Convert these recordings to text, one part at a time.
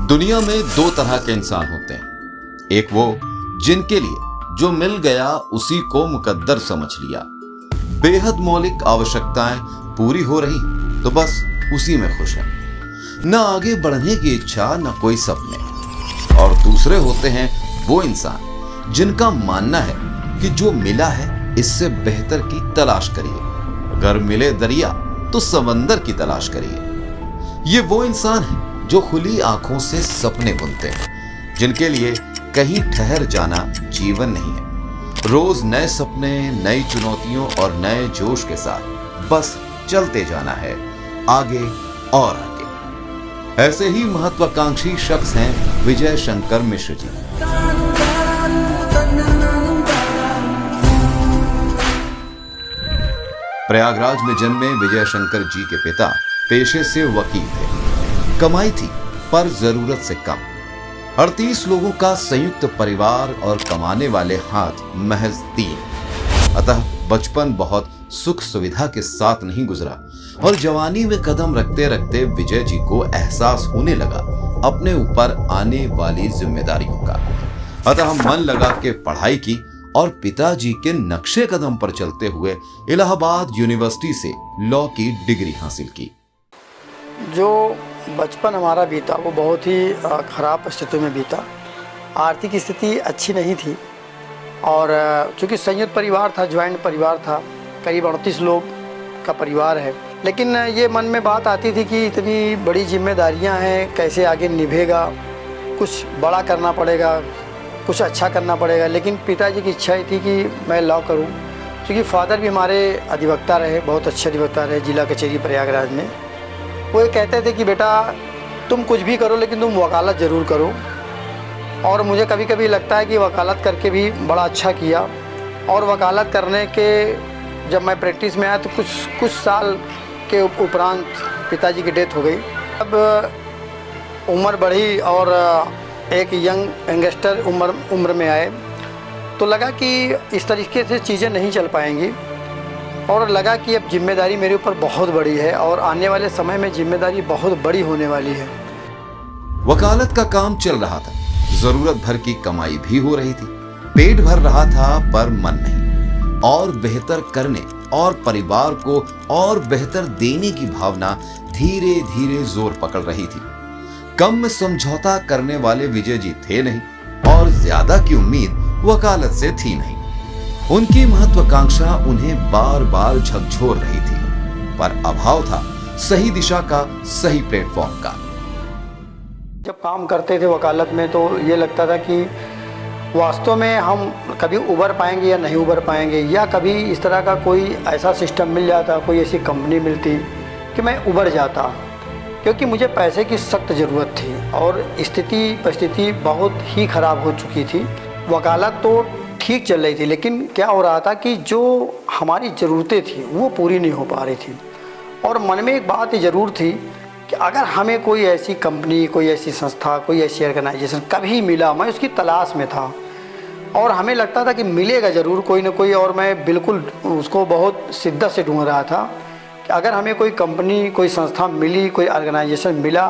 दुनिया में दो तरह के इंसान होते हैं। एक वो जिनके लिए जो मिल गया उसी को मुकद्दर समझ लिया, बेहद मौलिक आवश्यकताएं पूरी हो रही तो बस उसी में खुश है, न आगे बढ़ने की इच्छा न कोई सपने। और दूसरे होते हैं वो इंसान जिनका मानना है कि जो मिला है इससे बेहतर की तलाश करिए, अगर मिले दरिया तो समंदर की तलाश करिए। ये वो इंसान है जो खुली आंखों से सपने बुनते हैं, जिनके लिए कहीं ठहर जाना जीवन नहीं है। रोज नए सपने, नई चुनौतियों और नए जोश के साथ बस चलते जाना है आगे और आगे। ऐसे ही महत्वाकांक्षी शख्स हैं विजय शंकर मिश्र जी। प्रयागराज में जन्मे विजय शंकर जी के पिता पेशे से वकील थे। कमाई थी पर जरूरत से कम। 38 लोगों का संयुक्त परिवार और कमाने वाले हाथ महज 3। अतः बचपन बहुत सुख सुविधा के साथ नहीं गुजरा और जवानी में कदम रखते रखते विजय जी को एहसास होने लगा अपने ऊपर आने वाली जिम्मेदारियों का। अतः मन लगा के पढ़ाई की और पिताजी के नक्शे कदम पर चलते हुए इलाहाबाद यूनिवर्सिटी से लॉ की डिग्री हासिल की। जो बचपन हमारा बीता वो बहुत ही ख़राब स्थिति में बीता। आर्थिक स्थिति अच्छी नहीं थी और चूँकि संयुक्त परिवार था, ज्वाइंट परिवार था, करीब 38 लोग का परिवार है, लेकिन ये मन में बात आती थी कि इतनी बड़ी जिम्मेदारियां हैं, कैसे आगे निभेगा, कुछ बड़ा करना पड़ेगा, कुछ अच्छा करना पड़ेगा। लेकिन पिताजी की इच्छा थी कि मैं लॉ करूं, क्योंकि फादर भी हमारे अधिवक्ता रहे, बहुत अच्छे अधिवक्ता रहे जिला कचहरी प्रयागराज में। वो ये कहते थे कि बेटा तुम कुछ भी करो लेकिन तुम वकालत ज़रूर करो। और मुझे कभी कभी लगता है कि वकालत करके भी बड़ा अच्छा किया। और वकालत करने के जब मैं प्रैक्टिस में आया तो कुछ साल के उपरांत पिताजी की डेथ हो गई। अब उम्र बढ़ी और एक यंगस्टर उम्र में आए तो लगा कि इस तरीके से चीज़ें नहीं चल पाएंगी और लगा कि अब जिम्मेदारी मेरे ऊपर बहुत बड़ी है और आने वाले समय में जिम्मेदारी बहुत बड़ी होने वाली है। वकालत का काम चल रहा था, जरूरत भर की कमाई भी हो रही थी, पेट भर रहा था पर मन नहीं। और बेहतर करने और परिवार को और बेहतर देने की भावना धीरे धीरे जोर पकड़ रही थी। कम में समझौता करने वाले विजय जी थे नहीं और ज्यादा की उम्मीद वकालत से थी नहीं। उनकी महत्वाकांक्षा उन्हें बार बार झकझोर रही थी, पर अभाव था सही दिशा का, सही प्लेटफॉर्म का। जब काम करते थे वकालत में तो ये लगता था कि वास्तव में हम कभी उबर पाएंगे या नहीं उबर पाएंगे, या कभी इस तरह का कोई ऐसा सिस्टम मिल जाता, कोई ऐसी कंपनी मिलती कि मैं उबर जाता, क्योंकि मुझे पैसे की सख्त ज़रूरत थी और परिस्थिति बहुत ही ख़राब हो चुकी थी। वकालत तो ठीक चल रही थी, लेकिन क्या हो रहा था कि जो हमारी ज़रूरतें थी वो पूरी नहीं हो पा रही थी। और मन में एक बात ज़रूर थी कि अगर हमें कोई ऐसी कंपनी, कोई ऐसी संस्था, कोई ऐसी ऑर्गेनाइजेशन कभी मिला, मैं उसकी तलाश में था और हमें लगता था कि मिलेगा ज़रूर कोई ना कोई, और मैं बिल्कुल उसको बहुत शिद्दत से ढूंढ रहा था कि अगर हमें कोई कंपनी, कोई संस्था मिली, कोई ऑर्गेनाइजेशन मिला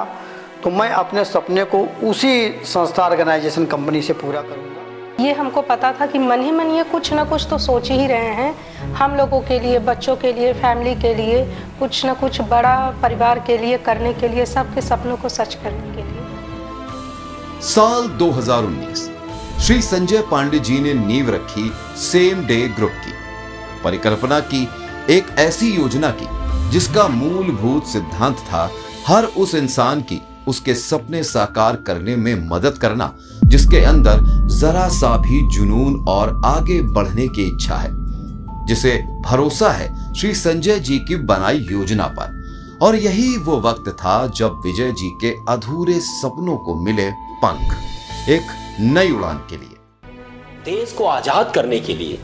तो मैं अपने सपने को उसी संस्था, ऑर्गेनाइजेशन, कंपनी से पूरा करूँगा। ये हमको पता था कि मन ही मन ये कुछ ना कुछ तो सोच ही रहे हैं, हम लोगों के लिए, बच्चों के लिए, फैमिली के लिए कुछ ना कुछ बड़ा परिवार के लिए करने के लिए, सबके सपनों को सच करने के लिए। साल 2019 श्री संजय पांडे जी ने नींव रखी सेम डे ग्रुप की। परिकल्पना की एक ऐसी योजना की जिसका मूलभूत सिद्धांत था हर उस इंसान की उसके सपने साकार करने में मदद करना जिसके अंदर जरा सा भी जुनून और आगे बढ़ने की इच्छा है, जिसे भरोसा है श्री संजय जी की बनाई योजना पर। और यही वो वक्त था जब विजय जी के अधूरे सपनों को मिले पंख, एक नई उड़ान के लिए। देश को आजाद करने के लिए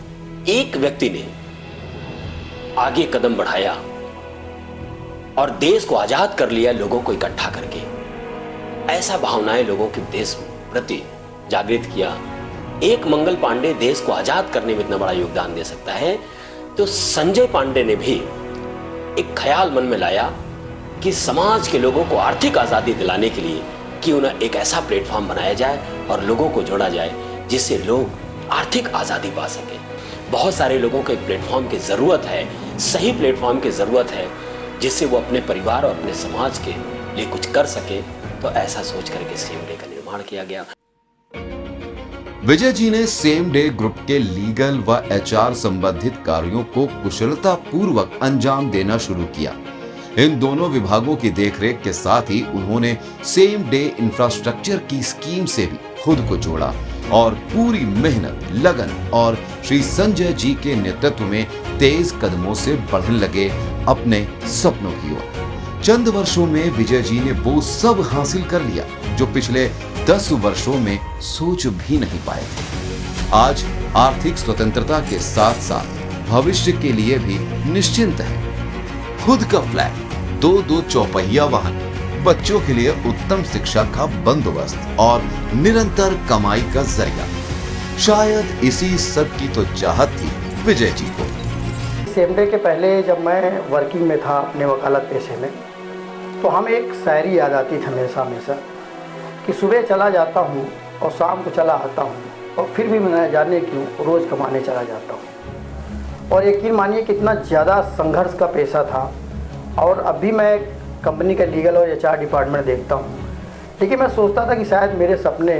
एक व्यक्ति ने आगे कदम बढ़ाया और देश को आजाद कर लिया, लोगों को इकट्ठा करके। ऐसा भावनाएं लोगों के देश प्रति जागृत किया। एक मंगल पांडे देश को आजाद करने में इतना बड़ा योगदान दे सकता है, तो संजय पांडे ने भी एक ख्याल मन में लाया कि समाज के लोगों को आर्थिक आजादी दिलाने के लिए क्यों ना एक ऐसा प्लेटफॉर्म बनाया जाए और लोगों को जोड़ा जाए जिससे लोग आर्थिक आज़ादी पा सके। बहुत सारे लोगों को एक प्लेटफॉर्म की ज़रूरत है, सही प्लेटफॉर्म की ज़रूरत है, जिससे वो अपने परिवार और अपने समाज के लिए कुछ कर सके। तो ऐसा सोच करके सेम डे का निर्माण किया गया। विजय जी ने सेम डे ग्रुप के लीगल व एचआर संबंधित कार्यों को कुशलता पूर्वक अंजाम देना शुरू किया। इन दोनों विभागों की देखरेख के साथ ही उन्होंने सेम डे इंफ्रास्ट्रक्चर की स्कीम से भी खुद को जोड़ा और पूरी मेहनत, लगन और श्री संजय जी के नेतृत्व में तेज कदमों से बढ़ने लगे अपने सपनों की ओर। चंद वर्षों में विजय जी ने वो सब हासिल कर लिया जो पिछले 10 वर्षों में सोच भी नहीं पाए थे। आज आर्थिक स्वतंत्रता के साथ साथ भविष्य के लिए भी निश्चिंत है। खुद का फ्लैट, 2 चौपहिया वाहन, बच्चों के लिए उत्तम शिक्षा का बंदोबस्त और निरंतर कमाई का जरिया, शायद इसी सब की तो चाहत थी विजय जी को। सेम डे के पहले जब मैं वर्किंग में था अपने वकालत पेशे में, तो हमें एक शायरी याद आती थी हमेशा कि सुबह चला जाता हूँ और शाम को चला आता हूँ और फिर भी मैं न जाने क्यों रोज़ कमाने चला जाता हूँ। और यकीन मानिए कितना ज़्यादा संघर्ष का पेशा था। और अभी मैं कंपनी का लीगल और एचआर डिपार्टमेंट देखता हूँ, लेकिन मैं सोचता था कि शायद मेरे सपने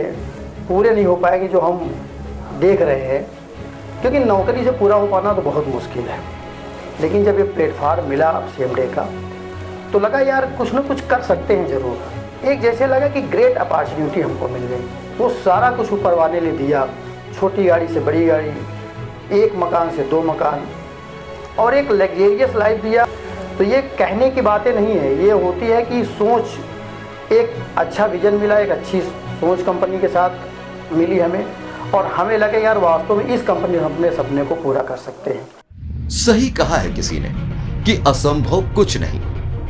पूरे नहीं हो पाएंगे जो हम देख रहे हैं, क्योंकि नौकरी से पूरा हो पाना तो बहुत मुश्किल है। लेकिन जब ये प्लेटफार्म मिला सेम डे का, तो लगा यार कुछ ना कुछ कर सकते हैं ज़रूर। एक जैसे लगा कि ग्रेट अपॉर्चुनिटी हमको मिल गई। वो सारा कुछ ऊपर वाले ने दिया, छोटी गाड़ी से बड़ी गाड़ी, एक मकान से 2 मकान और एक लग्जरियस लाइफ दिया। तो ये कहने की बातें नहीं है, ये होती है कि सोच, एक अच्छा विजन मिला, एक अच्छी सोच कंपनी के साथ मिली हमें, और हमें लगे यार वास्तव में इस कंपनी में अपने सपने को पूरा कर सकते हैं। सही कहा है किसी ने कि असंभव कुछ नहीं।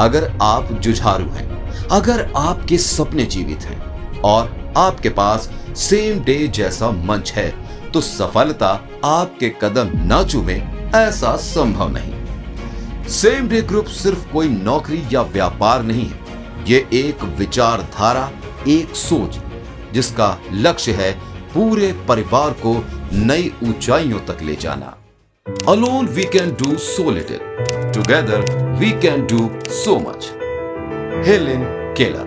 अगर आप जुझारू हैं, अगर आपके सपने जीवित हैं और आपके पास सेम डे जैसा मंच है, तो सफलता आपके कदम न चूमे ऐसा संभव नहीं। सेम डे ग्रुप सिर्फ कोई नौकरी या व्यापार नहीं है, ये एक विचारधारा, एक सोच जिसका लक्ष्य है पूरे परिवार को नई ऊंचाइयों तक ले जाना। Alone we can do so little. Together we can do so much. Helen Keller।